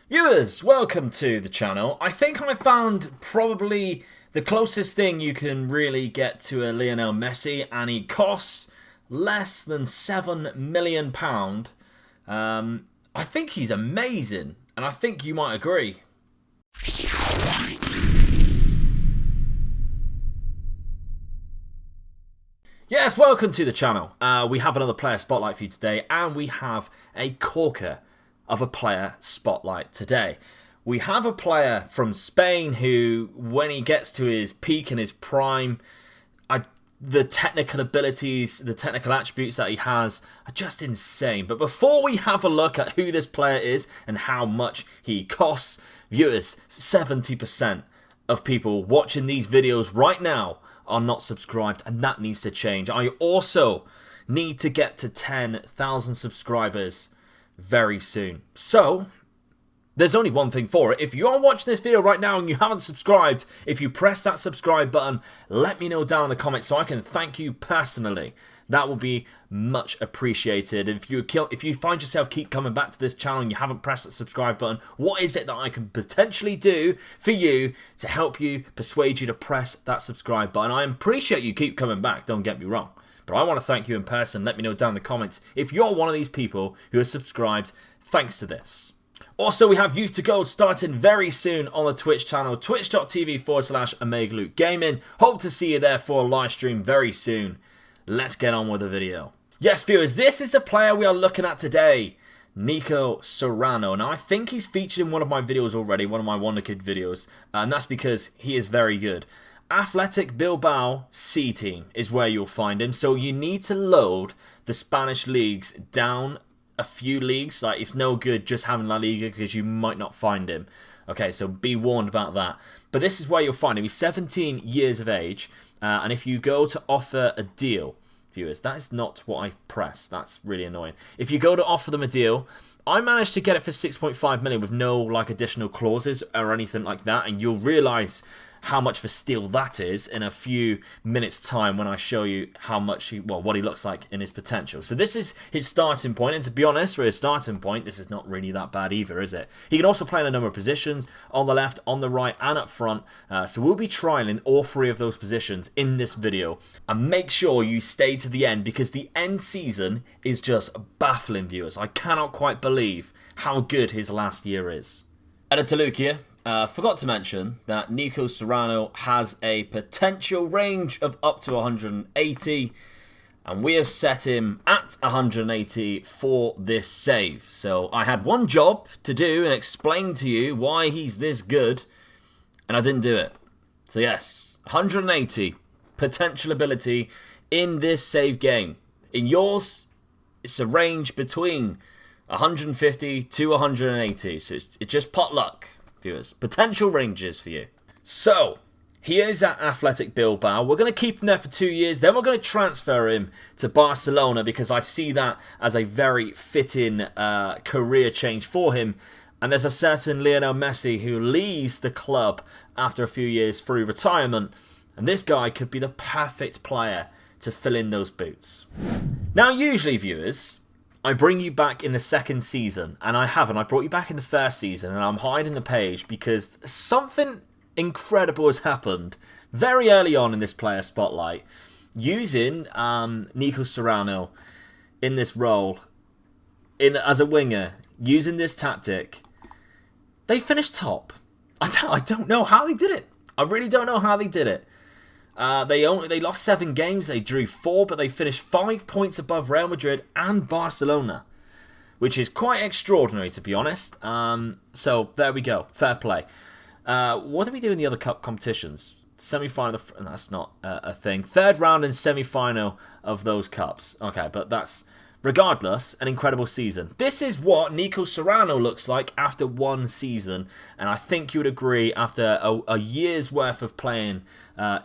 Viewers, welcome to the channel. I think I found probably the closest thing you can really get to a Lionel Messi, and he costs less than £7 million. I think he's amazing, and I think you might agree. Yes, welcome to the channel. We have another player spotlight for you today, and we have a corker of a player spotlight today. We have a player from Spain who, when he gets to his peak and his prime, the technical abilities, the technical attributes that he has are just insane. But before we have a look at who this player is and how much he costs, viewers, 70% of people watching these videos right now are not subscribed, and that needs to change. I also need to get to 10,000 subscribers very soon. So, there's only one thing for it. If you are watching this video right now and you haven't subscribed, if you press that subscribe button, let me know down in the comments so I can thank you personally. That will be much appreciated. If you find yourself keep coming back to this channel and you haven't pressed that subscribe button, what is it that I can potentially do for you to help you, persuade you to press that subscribe button? I appreciate you keep coming back, don't get me wrong. But I want to thank you in person. Let me know down in the comments if you're one of these people who has subscribed thanks to this. Also, we have Youth to Gold starting very soon on the Twitch channel, twitch.tv/OmegaLukeGaming. Hope to see you there for a live stream very soon. Let's get on with the video. Yes, viewers, this is the player we are looking at today, Nico Serrano. Now, I think he's featured in one of my videos already, one of my Wonderkid videos, and that's because he is very good. Athletic Bilbao C team is where you'll find him, so you need to load the Spanish leagues down a few leagues. Like, it's no good just having La Liga because you might not find him. Okay, so be warned about that. But this is where you'll find him. He's 17 years of age, and if you go to offer a deal, viewers, that is not what I pressed. That's really annoying. If you go to offer them a deal, I managed to get it for 6.5 million with no additional clauses or anything like that, and you'll realise how much of a steal that is in a few minutes time when I show you how much what he looks like in his potential. So this is his starting point, and to be honest, for his starting point, this is not really that bad either, is it? He can also play in a number of positions, on the left, on the right, and up front. So we'll be trialing all three of those positions in this video, and make sure you stay to the end because the end season is just baffling, viewers. I cannot quite believe how good his last year is. Editor Luke here. Forgot to mention that Nico Serrano has a potential range of up to 180, and we have set him at 180 for this save. So I had one job to do and explain to you why he's this good, and I didn't do it. So yes, 180 potential ability in this save game. In yours, it's a range between 150 to 180, so it's just pot luck. Viewers, potential ranges for you. So, he is at Athletic Bilbao. We're going to keep him there for 2 years. Then we're going to transfer him to Barcelona because I see that as a very fitting career change for him. And there's a certain Lionel Messi who leaves the club after a few years through retirement. And this guy could be the perfect player to fill in those boots. Now, usually, viewers, I bring you back in the second season, and I haven't. I brought you back in the first season, and I'm hiding the page because something incredible has happened very early on in this player spotlight. Using Nico Serrano in this role, as a winger, using this tactic, they finished top. I don't know how they did it. I really don't know how they did it. They lost 7 games, they drew 4, but they finished 5 points above Real Madrid and Barcelona, which is quite extraordinary, to be honest. So there we go, fair play. What did we do in the other cup competitions? Semi-final, that's not a thing. Third round and semi-final of those cups. Okay, but that's, regardless, an incredible season. This is what Nico Serrano looks like after 1 season, and I think you would agree after a year's worth of playing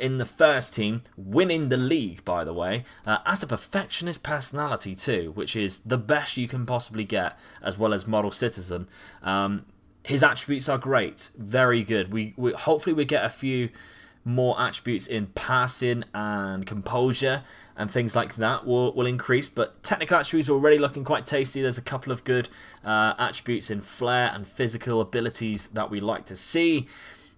in the first team, winning the league, by the way, as a perfectionist personality too, which is the best you can possibly get, as well as model citizen. His attributes are great, very good. We hopefully we get a few more attributes in passing and composure and things like that will increase. But technical attributes are already looking quite tasty. There's a couple of good attributes in flair and physical abilities that we like to see.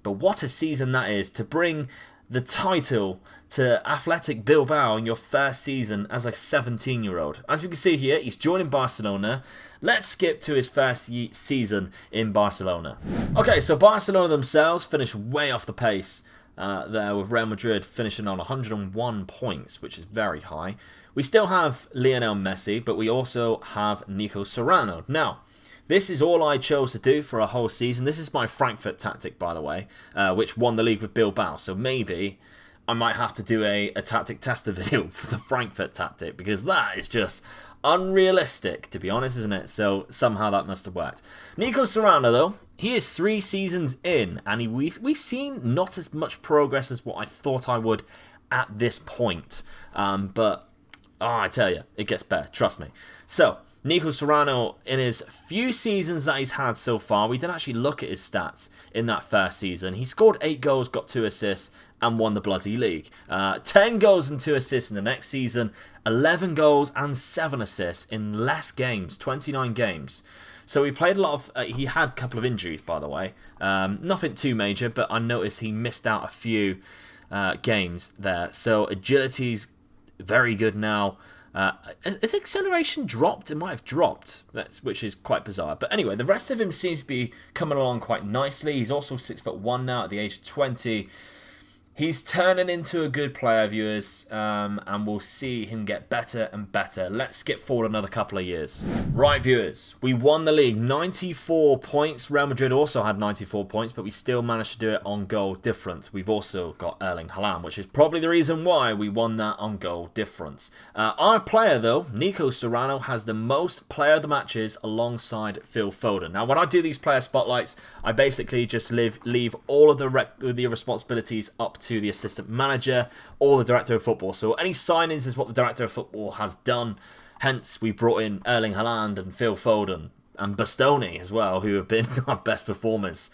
But what a season that is, to bring the title to Athletic Bilbao in your first season as a 17-year-old. As we can see here, he's joining Barcelona. Let's skip to his first season in Barcelona. Okay, so Barcelona themselves finished way off the pace there, with Real Madrid finishing on 101 points, which is very high. We still have Lionel Messi, but we also have Nico Serrano. Now, this is all I chose to do for a whole season. This is my Frankfurt tactic, by the way, which won the league with Bilbao. So maybe I might have to do a tactic tester video for the Frankfurt tactic, because that is just unrealistic, to be honest, isn't it? So somehow that must have worked. Nico Serrano, though, he is 3 seasons in, and we've seen not as much progress as what I thought I would at this point. But I tell you, it gets better, trust me. So Nico Serrano, in his few seasons that he's had so far, we didn't actually look at his stats in that first season. He scored 8 goals, got 2 assists, and won the bloody league. 10 goals and 2 assists in the next season, 11 goals and 7 assists in less games, 29 games. So he played a lot of... he had a couple of injuries, by the way. Nothing too major, but I noticed he missed out a few games there. So agility's very good now. Has acceleration dropped? It might have dropped, which is quite bizarre. But anyway, the rest of him seems to be coming along quite nicely. He's also 6'1" now at the age of 20. He's turning into a good player, viewers, and we'll see him get better and better. Let's skip forward another couple of years. Right, viewers, we won the league, 94 points. Real Madrid also had 94 points, but we still managed to do it on goal difference. We've also got Erling Haaland, which is probably the reason why we won that on goal difference. Our player, though, Nico Serrano, has the most player of the matches alongside Phil Foden. Now, when I do these player spotlights, I basically just leave all of the responsibilities up to the assistant manager or the director of football. So any signings is what the director of football has done. Hence, we brought in Erling Haaland and Phil Foden and Bastoni as well, who have been our best performers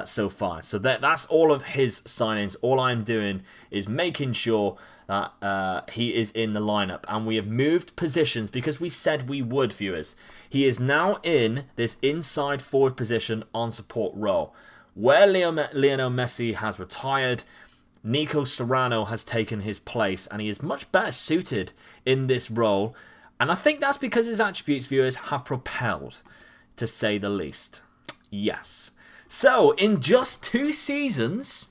so far. So that's all of his signings. All I'm doing is making sure that he is in the lineup. And we have moved positions because we said we would, viewers. He is now in this inside forward position on support role. Where Lionel Messi has retired, Nico Serrano has taken his place, and he is much better suited in this role. And I think that's because his attributes, viewers, have propelled, to say the least. Yes. So, in just 2 seasons,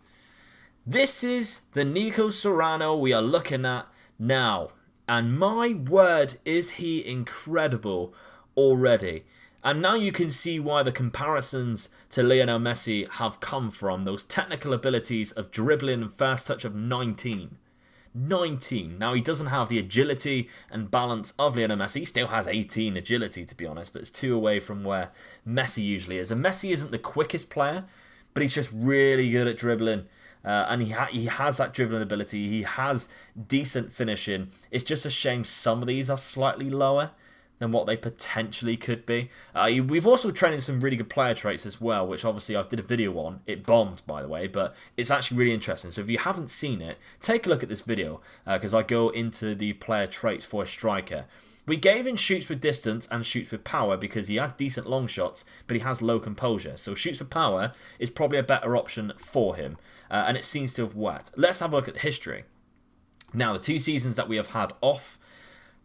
this is the Nico Serrano we are looking at now. And my word, is he incredible already. And now you can see why the comparisons to Lionel Messi have come from. Those technical abilities of dribbling and first touch of 19. 19. Now, he doesn't have the agility and balance of Lionel Messi. He still has 18 agility, to be honest, but it's 2 away from where Messi usually is. And Messi isn't the quickest player, but he's just really good at dribbling. And he has that dribbling ability. He has decent finishing. It's just a shame some of these are slightly lower than what they potentially could be. We've also trained in some really good player traits as well, which obviously I did a video on. It bombed, by the way, but it's actually really interesting. So if you haven't seen it, take a look at this video, because I go into the player traits for a striker. We gave him shoots with distance and shoots with power because he has decent long shots, but he has low composure. So shoots with power is probably a better option for him, and it seems to have worked. Let's have a look at the history. Now, the 2 seasons that we have had off,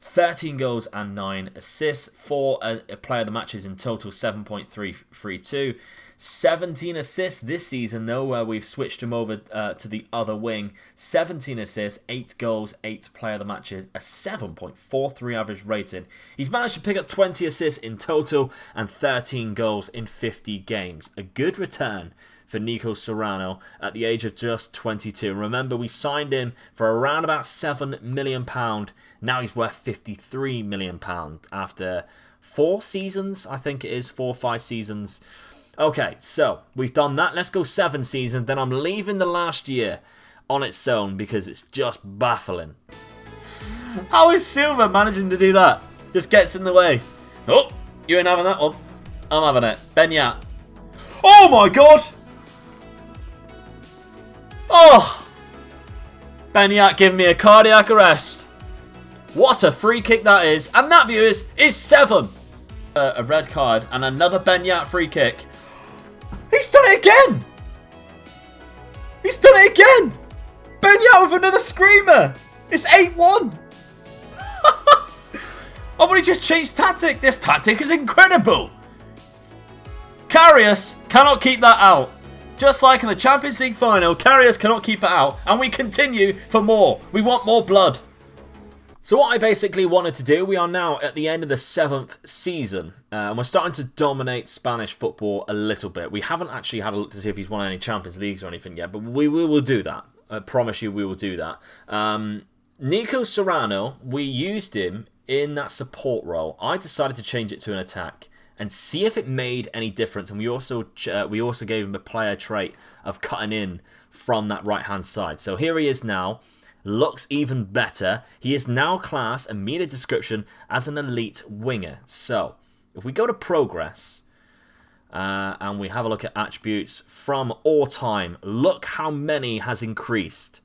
13 goals and 9 assists, 4 player of the matches in total, 7.332. 17 assists this season, though, where we've switched him over to the other wing. 17 assists, 8 goals, 8 player of the matches, a 7.43 average rating. He's managed to pick up 20 assists in total and 13 goals in 50 games. A good return for Nico Serrano at the age of just 22. Remember, we signed him for around about £7 million. Now he's worth £53 million after 4 seasons, I think it is, 4 or 5 seasons. Okay, so we've done that. Let's go 7 seasons. Then I'm leaving the last year on its own because it's just baffling. How is Silva managing to do that? Just gets in the way. Oh, you ain't having that one. I'm having it. Benyat. Oh my god! Oh, Benyat giving me a cardiac arrest. What a free kick that is. And that, viewers, is 7. A red card and another Benyat free kick. He's done it again. He's done it again. Benyat with another screamer. It's 8-1. Oh, but he just changed tactic. This tactic is incredible. Karius cannot keep that out. Just like in the Champions League final, Karius cannot keep it out. And we continue for more. We want more blood. So what I basically wanted to do, we are now at the end of the 7th season. And we're starting to dominate Spanish football a little bit. We haven't actually had a look to see if he's won any Champions Leagues or anything yet. But we will do that. I promise you we will do that. Nico Serrano, we used him in that support role. I decided to change it to an attack and see if it made any difference. And we also gave him a player trait of cutting in from that right-hand side. So here he is now. Looks even better. He is now classed and media description as an elite winger. So if we go to progress and we have a look at attributes from all time, look how many has increased.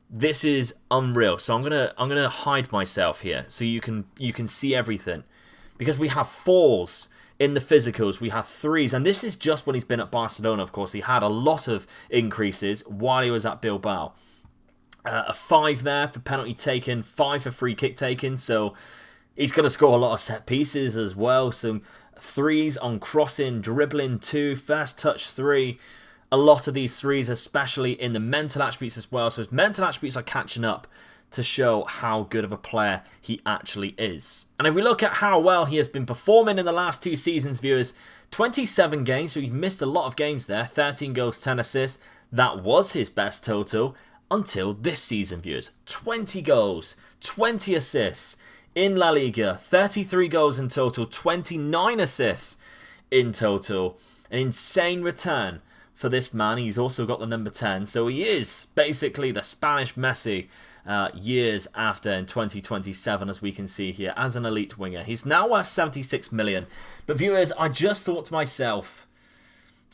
This is unreal. So I'm gonna hide myself here so you can see everything, because we have 4s in the physicals, we have 3s, and this is just when he's been at Barcelona. Of course, he had a lot of increases while he was at Bilbao. A 5 there for penalty taken, 5 for free kick taken. So he's going to score a lot of set pieces as well. Some 3s on crossing, dribbling 2, first touch 3. A lot of these 3s, especially in the mental attributes as well. So his mental attributes are catching up to show how good of a player he actually is. And if we look at how well he has been performing in the last 2 seasons, viewers, 27 games, so he missed a lot of games there, 13 goals, 10 assists. That was his best total until this season, viewers. 20 goals, 20 assists in La Liga, 33 goals in total, 29 assists in total. An insane return for this man. He's also got the number 10, so he is basically the Spanish Messi years after, in 2027, as we can see here, as an elite winger. He's now worth 76 million. But viewers, I just thought to myself,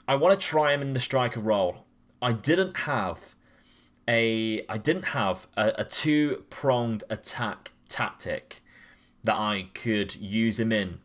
I want to try him in the striker role. I didn't have a two-pronged attack tactic that I could use him in.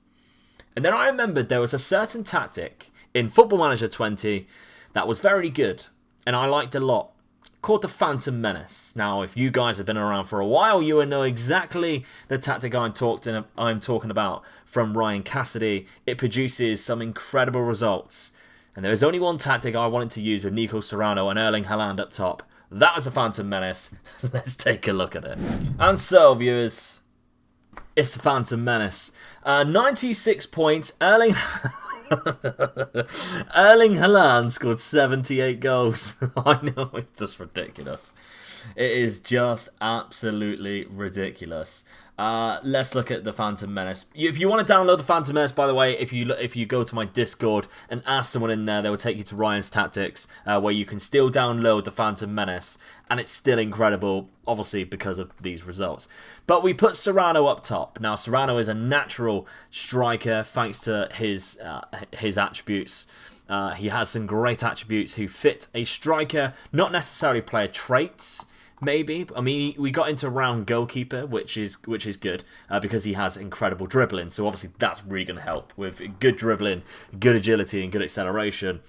And then I remembered there was a certain tactic in Football Manager 20 that was very good and I liked a lot, called the Phantom Menace. Now, if you guys have been around for a while, you will know exactly the tactic I'm talking about from Ryan Cassidy. It produces some incredible results. And there is only one tactic I wanted to use with Nico Serrano and Erling Haaland up top. That was a Phantom Menace. Let's take a look at it. And so, viewers, it's the Phantom Menace. 96 points. Erling Haaland scored 78 goals. I know, it's just ridiculous. It is just absolutely ridiculous. Let's look at the Phantom Menace. If you want to download the Phantom Menace, by the way, if you go to my Discord and ask someone in there, they will take you to Ryan's Tactics, where you can still download the Phantom Menace, and it's still incredible, obviously because of these results. But we put Serrano up top. Now, Serrano is a natural striker thanks to his attributes. He has some great attributes who fit a striker, not necessarily player traits. Maybe. I mean, we got into round goalkeeper, which is good because he has incredible dribbling. So obviously that's really going to help with good dribbling, good agility, and good acceleration.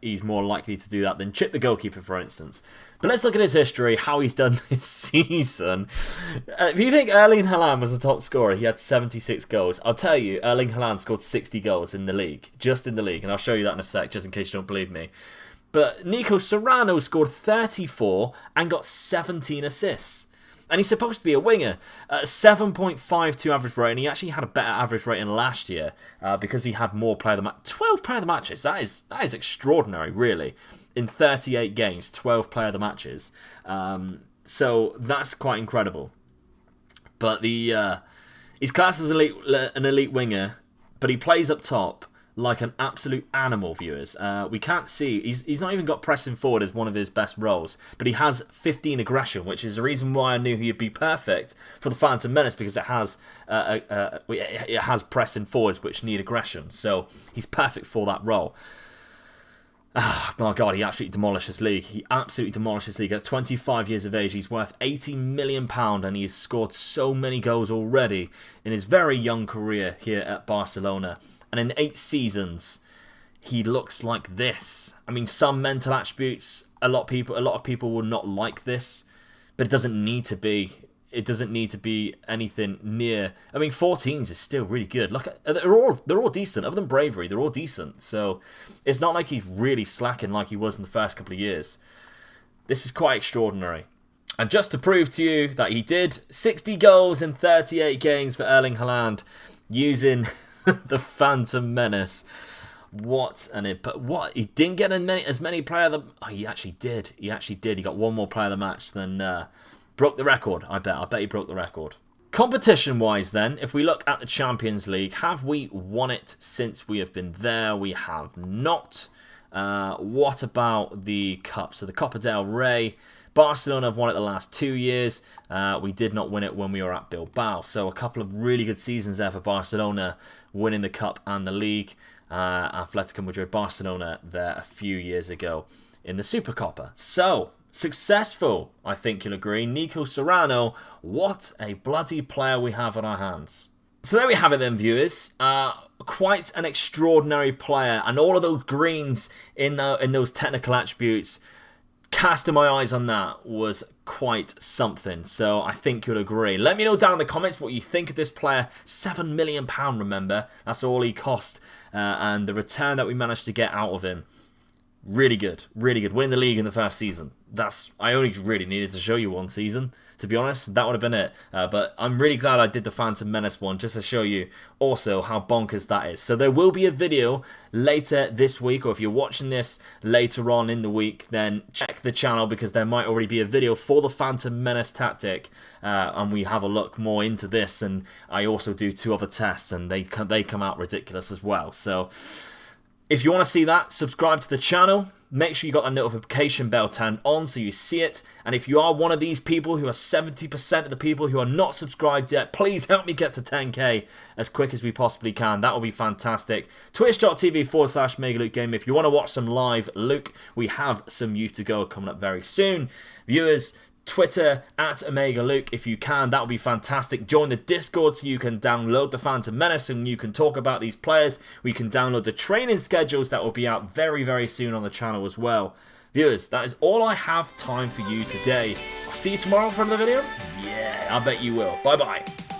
He's more likely to do that than chip the goalkeeper, for instance. But let's look at his history, how he's done this season. If you think Erling Haaland was the top scorer, he had 76 goals. I'll tell you, Erling Haaland scored 60 goals in the league, just in the league, and I'll show you that in a sec, just in case you don't believe me. But Nico Serrano scored 34 and got 17 assists. And he's supposed to be a winger. 7.52 average rating. He actually had a better average rating last year because he had more player of the match. 12 player of the matches. That is extraordinary, really. In 38 games, 12 player of the matches. So that's quite incredible. But he's classed as an elite winger, but he plays up top like an absolute animal, viewers. We can't see. He's not even got pressing forward as one of his best roles, but he has 15 aggression, which is the reason why I knew he'd be perfect for the Phantom Menace, because it has pressing forwards which need aggression. So he's perfect for that role. Ah, my God, he absolutely demolished this league. He absolutely demolished this league. At 25 years of age, he's worth £80 million, and he has scored so many goals already in his very young career here at Barcelona. And in 8 seasons, he looks like this. I mean, some mental attributes, a lot of people will not like this, but it doesn't need to be. It doesn't need to be anything near. I mean, 14s is still really good. Look, they're all decent. Other than bravery, they're all decent. So it's not like he's really slacking like he was in the first couple of years. This is quite extraordinary. And just to prove to you that he did 60 goals in 38 games for Erling Haaland using the Phantom Menace. What he didn't get as many player of the. Oh, he actually did. He got one more player of the match than. Broke the record, I bet he broke the record. Competition-wise then, if we look at the Champions League, have we won it since we have been there? We have not. What about the Cup? So the Copa del Rey, Barcelona have won it the last 2 years. We did not win it when we were at Bilbao. So a couple of really good seasons there for Barcelona, winning the Cup and the League. Atletico Madrid, Barcelona there a few years ago in the Supercopa. So successful, I think you'll agree. Nico Serrano, what a bloody player we have on our hands. So there we have it then, viewers. Quite an extraordinary player, and all of those greens in those technical attributes, casting my eyes on that was quite something. So I think you'll agree. Let me know down in the comments what you think of this player. £7 million, remember? That's all he cost. And the return that we managed to get out of him. Really good, really good. Winning the league in the first season. I only really needed to show you one season, to be honest. That would have been it. But I'm really glad I did the Phantom Menace one, just to show you also how bonkers that is. So there will be a video later this week, or if you're watching this later on in the week, then check the channel, because there might already be a video for the Phantom Menace tactic. And we have a look more into this, and I also do 2 other tests, and they come out ridiculous as well. So if you want to see that, subscribe to the channel. Make sure you got that notification bell turned on so you see it. And if you are one of these people who are 70% of the people who are not subscribed yet, please help me get to 10k as quick as we possibly can. That will be fantastic. Twitch.tv/MegaLukeGame. If you want to watch some live Luke, we have some Youth to Go coming up very soon. Viewers, Twitter @OmegaLuke if you can. That would be fantastic. Join the Discord so you can download the Phantom Menace and you can talk about these players. We can download the training schedules that will be out very, very soon on the channel as well. Viewers, that is all I have time for you today. I'll see you tomorrow for another video. Yeah, I bet you will. Bye bye.